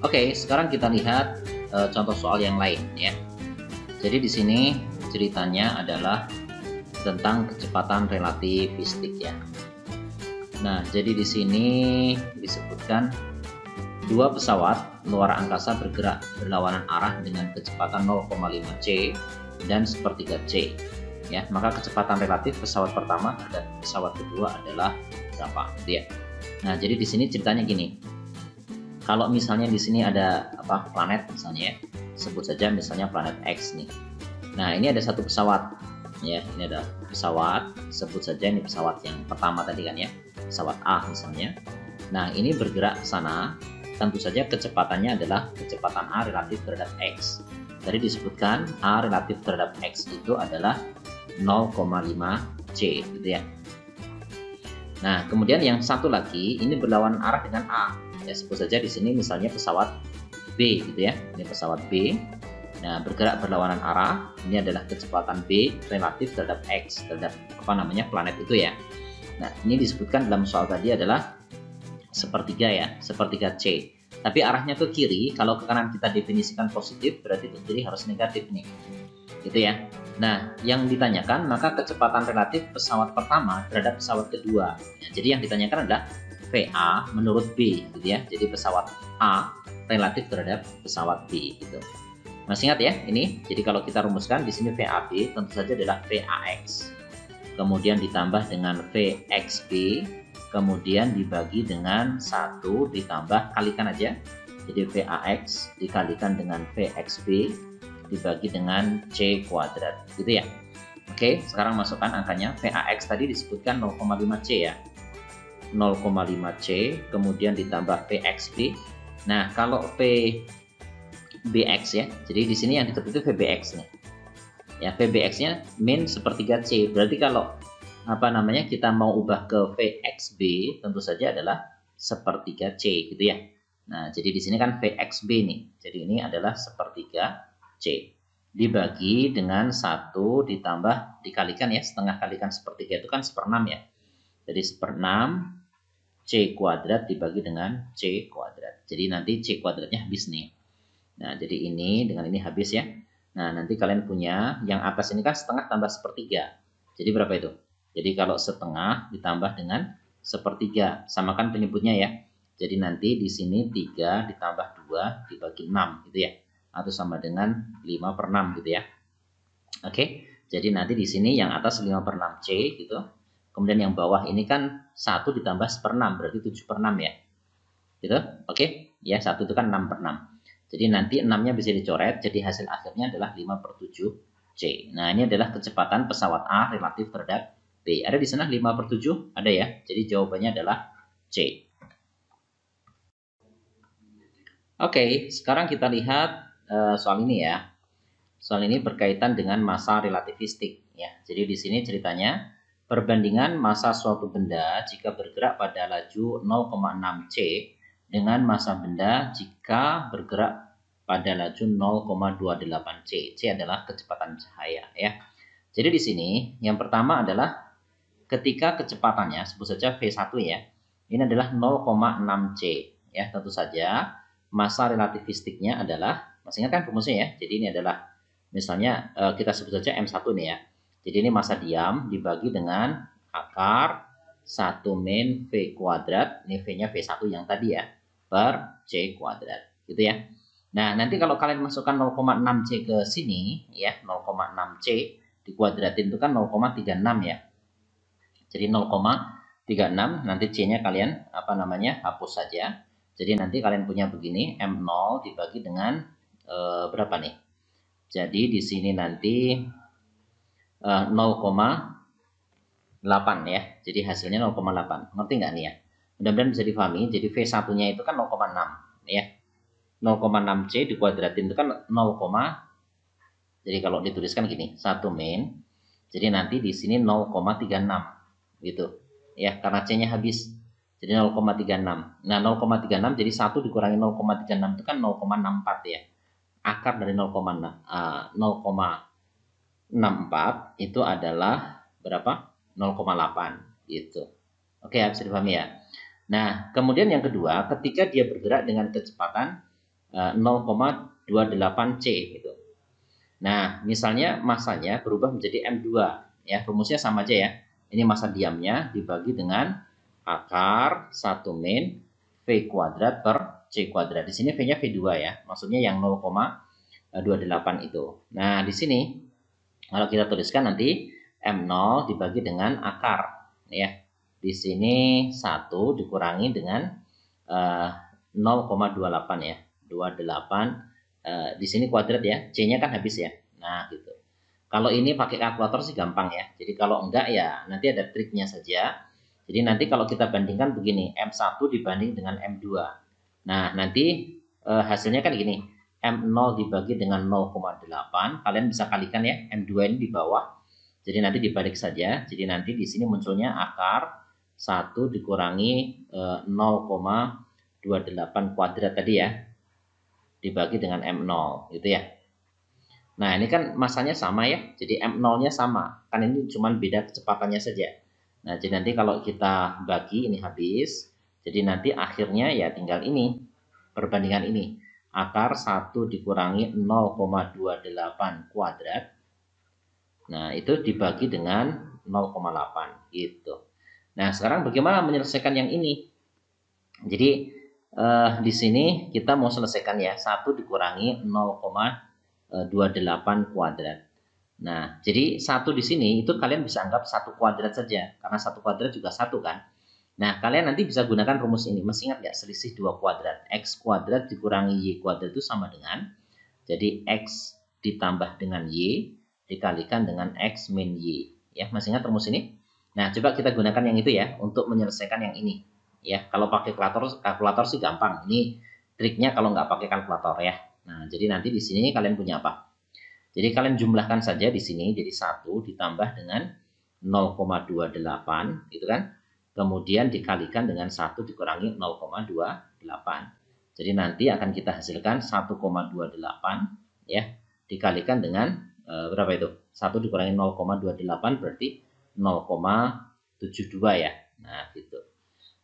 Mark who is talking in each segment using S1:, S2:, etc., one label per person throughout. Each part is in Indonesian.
S1: Oke, sekarang kita lihat contoh soal yang lain ya. Jadi di sini ceritanya adalah tentang kecepatan relativistik ya. Nah, jadi di sini disebutkan dua pesawat luar angkasa bergerak berlawanan arah dengan kecepatan 0,5 c dan sepertiga c. Ya, maka kecepatan relatif pesawat pertama dan pesawat kedua adalah berapa? Ya. Nah, jadi di sini ceritanya gini. Kalau misalnya di sini ada planet misalnya ya, sebut saja misalnya planet X nih. Nah, ini ada satu pesawat ya, ini ada pesawat, sebut saja ini pesawat yang pertama tadi kan ya, pesawat A misalnya. Nah, ini bergerak ke sana, tentu saja kecepatannya adalah kecepatan A relatif terhadap X. Tadi disebutkan A relatif terhadap X itu adalah 0,5 c gitu ya. Nah, kemudian yang satu lagi ini berlawanan arah dengan A. Ya, sebut saja di sini misalnya pesawat B gitu ya. Ini pesawat B. Nah, bergerak berlawanan arah. Ini adalah kecepatan B relatif terhadap X, terhadap planet itu ya. Nah, ini disebutkan dalam soal tadi adalah sepertiga ya, sepertiga C. Tapi arahnya ke kiri, kalau ke kanan kita definisikan positif, berarti ke kiri harus negatif nih. Gitu ya. Nah, yang ditanyakan maka kecepatan relatif pesawat pertama terhadap pesawat kedua. Ya, jadi yang ditanyakan adalah VA menurut B gitu ya. Jadi pesawat A relatif terhadap pesawat B gitu. Masih ingat ya ini? Jadi kalau kita rumuskan di sini VAB tentu saja adalah VAX. Kemudian ditambah dengan VXB, kemudian dibagi dengan 1 ditambah kalikan aja. Jadi VAX dikalikan dengan VXB dibagi dengan C kuadrat gitu ya. Oke, sekarang masukkan angkanya. VAX tadi disebutkan 0,5 C ya. 0,5 C, kemudian ditambah VXB. Nah, kalau VBX ya, jadi di sini yang ditutup itu VBX nih. Ya, VBX-nya min sepertiga C. Berarti kalau kita mau ubah ke VXB, tentu saja adalah sepertiga C gitu ya. Nah, jadi di sini kan VXB nih. Jadi ini adalah sepertiga C. Dibagi dengan 1 ditambah dikalikan ya, setengah kalikan sepertiga itu kan 1/6 ya. Jadi 1/6 C kuadrat dibagi dengan C kuadrat. Jadi nanti C kuadratnya habis nih. Nah, jadi ini dengan ini habis ya. Nah, nanti kalian punya yang atas ini kan setengah tambah sepertiga. Jadi berapa itu? Jadi kalau setengah ditambah dengan sepertiga, samakan penyebutnya ya. Jadi nanti di sini 3 ditambah 2 dibagi 6 gitu ya. Atau sama dengan 5/6 gitu ya. Oke, jadi nanti di sini yang atas 5/6 C gitu. Kemudian yang bawah ini kan 1 ditambah 1/6 berarti 7/6 ya. Gitu. Oke, ya 1 itu kan 6/6. Jadi nanti 6-nya bisa dicoret, jadi hasil akhirnya adalah 5/7 C. Nah, ini adalah kecepatan pesawat A relatif terhadap B. Ada di sana 5/7? Ada ya. Jadi jawabannya adalah C. Oke, sekarang kita lihat soal ini ya. Soal ini berkaitan dengan massa relativistik ya. Jadi di sini ceritanya perbandingan massa suatu benda jika bergerak pada laju 0,6 c dengan massa benda jika bergerak pada laju 0,28 c. C adalah kecepatan cahaya ya. Jadi di sini yang pertama adalah ketika kecepatannya sebut saja V1 ya. Ini adalah 0,6 c ya, tentu saja massa relativistiknya adalah, masih ingat kan rumusnya ya. Jadi ini adalah misalnya kita sebut saja M1 nih ya. Jadi ini massa diam dibagi dengan akar 1 min V kuadrat, ini V-nya V1 yang tadi ya, per C kuadrat gitu ya. Nah, nanti kalau kalian masukkan 0,6 C ke sini ya, 0,6 C dikuadratin itu kan 0,36 ya. Jadi 0,36 nanti C-nya kalian hapus saja. Jadi nanti kalian punya begini, M0 dibagi dengan berapa nih? Jadi di sini nanti 0,8 ya. Jadi hasilnya 0,8. Ngerti nggak nih ya? Mudah-mudahan bisa difahami. Jadi V1-nya itu kan 0,6 ya. 0,6 C dikuadratin itu kan 0, jadi kalau dituliskan gini, 1 min. Jadi nanti di sini 0,36 gitu. Ya, karena C-nya habis. Jadi 0,36. Nah, 0,36 jadi 1 dikurangi 0,36 itu kan 0,64 ya. Akar dari 0,64 itu adalah berapa? 0,8 gitu. Oke, bisa dipahami ya. Nah, kemudian yang kedua, ketika dia bergerak dengan kecepatan 0,28C gitu. Nah, misalnya masanya berubah menjadi M2 ya, rumusnya sama aja ya. Ini massa diamnya dibagi dengan akar 1 min V kuadrat per C kuadrat. Di sini V-nya V2 ya, maksudnya yang 0,28 itu. Nah, di sini kalau kita tuliskan nanti M0 dibagi dengan akar ya. Di sini 1 dikurangi dengan 0,28 ya. 28 di sini kuadrat ya, C-nya kan habis ya. Nah, gitu. Kalau ini pakai kalkulator sih gampang ya. Jadi kalau enggak ya nanti ada triknya saja. Jadi nanti kalau kita bandingkan begini, M1 dibanding dengan M2. Nah, nanti hasilnya kan gini. M0 dibagi dengan 0,8, kalian bisa kalikan ya, M2 ini di bawah. Jadi nanti dibalik saja. Jadi nanti di sini munculnya akar 1 dikurangi 0,28 kuadrat tadi ya, dibagi dengan M0 gitu ya. Nah, ini kan masanya sama ya. Jadi M0-nya sama. Kan ini cuma beda kecepatannya saja. Nah, jadi nanti kalau kita bagi ini habis. Jadi nanti akhirnya ya tinggal ini. Perbandingan ini. Akar 1 dikurangi 0,28 kuadrat. Nah, itu dibagi dengan 0,8 gitu. Nah, sekarang bagaimana menyelesaikan yang ini? Jadi di sini kita mau selesaikan ya, 1 dikurangi 0,28 kuadrat. Nah, jadi 1 di sini itu kalian bisa anggap 1 kuadrat saja, karena 1 kuadrat juga 1 kan. Nah, kalian nanti bisa gunakan rumus ini. Masih ingat nggak selisih 2 kuadrat? X kuadrat dikurangi Y kuadrat itu sama dengan, jadi X ditambah dengan Y dikalikan dengan X min Y. Ya, masih ingat rumus ini? Nah, coba kita gunakan yang itu ya, untuk menyelesaikan yang ini. Ya, kalau pakai kalkulator sih gampang. Ini triknya kalau nggak pakai kalkulator ya. Nah, jadi nanti di sini kalian punya apa? Jadi kalian jumlahkan saja di sini, jadi 1 ditambah dengan 0,28 gitu kan. Kemudian dikalikan dengan 1 dikurangi 0,28. Jadi nanti akan kita hasilkan 1,28 ya, dikalikan dengan berapa itu? 1 dikurangi 0,28 berarti 0,72 ya. Nah, gitu.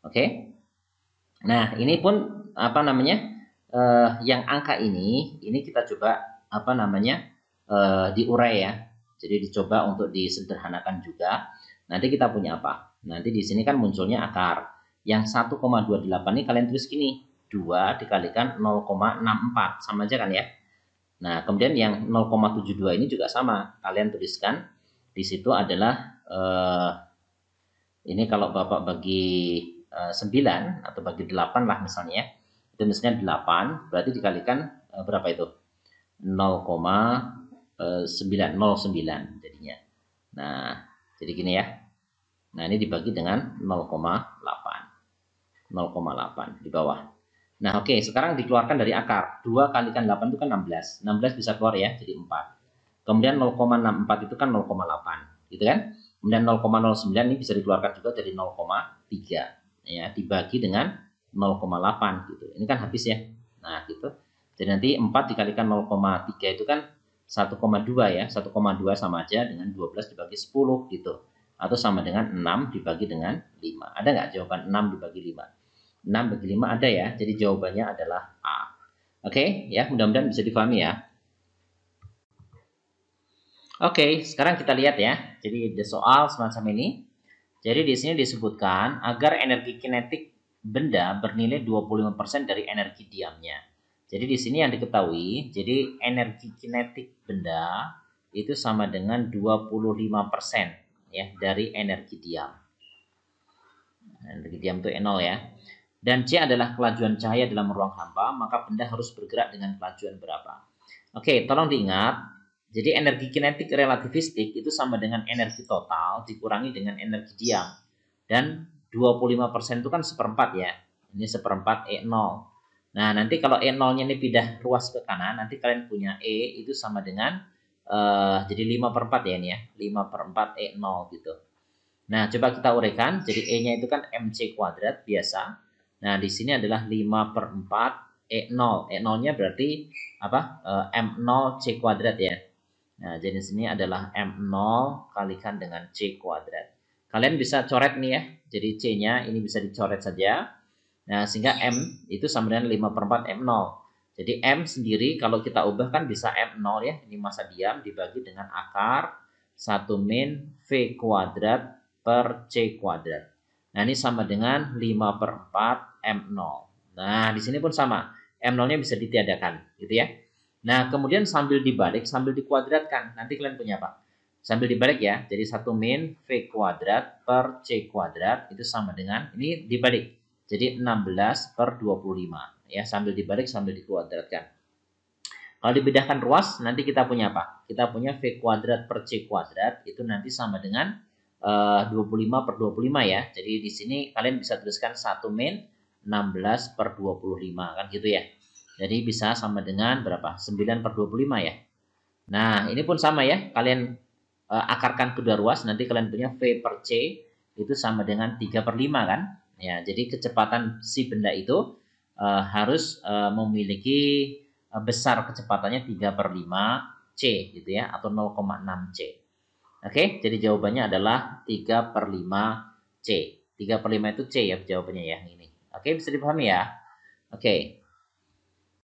S1: Oke. Nah, ini pun apa namanya? Yang angka ini kita coba apa namanya? Diurai ya. Jadi dicoba untuk disederhanakan juga. Nanti kita punya apa? Nanti di sini kan munculnya akar. Yang 1,28 ini kalian tulis gini, 2 dikalikan 0,64, sama aja kan ya. Nah, kemudian yang 0,72 ini juga sama. Kalian tuliskan di situ adalah ini kalau Bapak bagi 9 atau bagi 8 lah misalnya, itu misalnya 8 berarti dikalikan berapa itu? 0,909 jadinya. Nah, jadi gini ya. Nah, ini dibagi dengan 0,8 di bawah. Nah, oke, sekarang dikeluarkan dari akar. 2 kalikan 8 itu kan 16. 16 bisa keluar ya, jadi 4. Kemudian 0,64 itu kan 0,8, gitu kan? Kemudian 0,09 ini bisa dikeluarkan juga dari 0,3 ya, dibagi dengan 0,8 gitu. Ini kan habis ya. Nah, gitu. Jadi nanti 4 dikalikan 0,3 itu kan 1,2 ya. 1,2 sama aja dengan 12 dibagi 10 gitu. Atau sama dengan 6 dibagi dengan 5. Ada nggak jawaban 6 dibagi 5? 6 bagi 5 ada ya. Jadi jawabannya adalah A. Oke, ya, mudah-mudahan bisa difahami ya. Oke, sekarang kita lihat ya. Jadi ada soal semacam ini. Jadi di sini disebutkan agar energi kinetik benda bernilai 25% dari energi diamnya. Jadi di sini yang diketahui, jadi energi kinetik benda itu sama dengan 25% ya dari energi diam. Energi diam itu E0 ya. Dan C adalah kelajuan cahaya dalam ruang hampa, maka benda harus bergerak dengan kelajuan berapa? Oke, tolong diingat. Jadi energi kinetik relativistik itu sama dengan energi total dikurangi dengan energi diam. Dan 25% itu kan seperempat ya. Ini seperempat E0. Nah, nanti kalau E0-nya ini pindah ruas ke kanan, nanti kalian punya E itu sama dengan, jadi 5/4 ya ini ya. 5/4 E0 gitu. Nah, coba kita uraikan. Jadi E-nya itu kan MC kuadrat biasa. Nah, di sini adalah 5/4 E0. E0-nya berarti apa? M0 C kuadrat ya. Nah, jadi sini adalah M0 kalikan dengan C kuadrat. Kalian bisa coret nih ya. Jadi C-nya ini bisa dicoret saja. Nah, sehingga M itu sama dengan 5/4 M0. Jadi M sendiri kalau kita ubah kan bisa M0 ya, ini massa diam dibagi dengan akar 1 min V kuadrat per C kuadrat. Nah ini sama dengan 5/4 M0. Nah di sini pun sama, M0-nya bisa ditiadakan gitu ya. Nah kemudian sambil dibalik, sambil dikuadratkan, nanti kalian punya apa? Sambil dibalik ya, jadi 1 min V kuadrat per C kuadrat itu sama dengan, ini dibalik, jadi 16/25. Ya, sambil dibalik sambil dikuadratkan. Kalau dipindahkan ruas nanti kita punya apa? Kita punya V kuadrat per C kuadrat itu nanti sama dengan 25/25 ya. Jadi di sini kalian bisa tuliskan 1 min 16/25 kan gitu ya. Jadi bisa sama dengan berapa? 9/25 ya. Nah, ini pun sama ya. Kalian akarkan kedua ruas nanti kalian punya V per C itu sama dengan 3/5 kan? Ya, jadi kecepatan si benda itu harus memiliki besar kecepatannya 3/5 C gitu ya, atau 0,6 C. Oke, jadi jawabannya adalah 3/5 C. 3/5 itu C ya jawabannya ya ini. Oke, bisa dipahami ya? Oke.